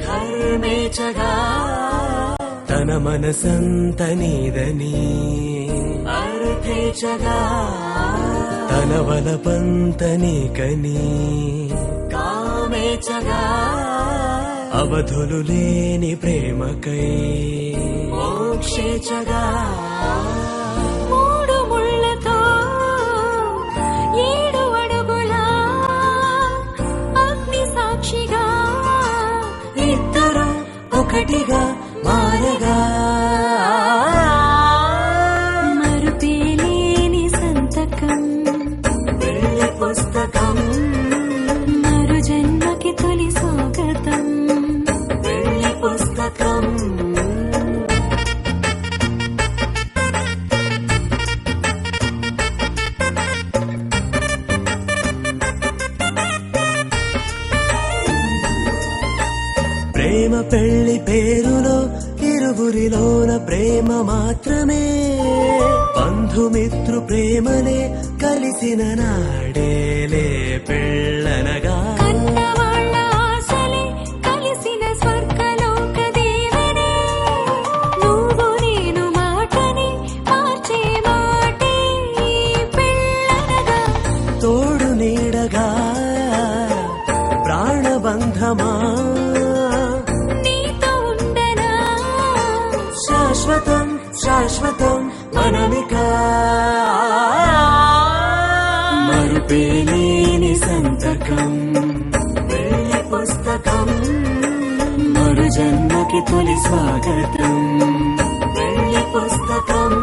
ధర్మేచగా తన మనసంత నీదని అర్థేచగా తన వలపంత నీకని కామేచగా అవధులు లేని ప్రేమకై మోక్షేచగా మూడు ముళ్ళతో 7 అడుగుల అగ్ని సాక్షిగా ఇద్దరు ఒకటిగా మారగా మరుపేలేని సంతకం పెళ్లి పుస్తకం మరు జన్మకి తొలి స్వాగతం పెళ్లి పుస్తకం ప్రేమ పెళ్లి పేరులో ఇరువురిలోన ప్రేమ మాత్రమే బంధుమిత్రు ప్రేమనే కలిసిన నాడేలే పెళ్ళనగా కన్నవాళ్ళ ఆశలే కలిసిన స్వర్గలోక దేవనే నువ్వు నేను మాటని మార్చే మాటే పెళ్ళనగా తోడు నీడగా ప్రాణబంధమా నీతో ఉండనా శాశ్వతం శాశ్వతం మనమిక మరుపేలేని సంతకం పెళ్లి పుస్తకం మరు జన్మకి తొలి స్వాగతం పెళ్లి పుస్తకం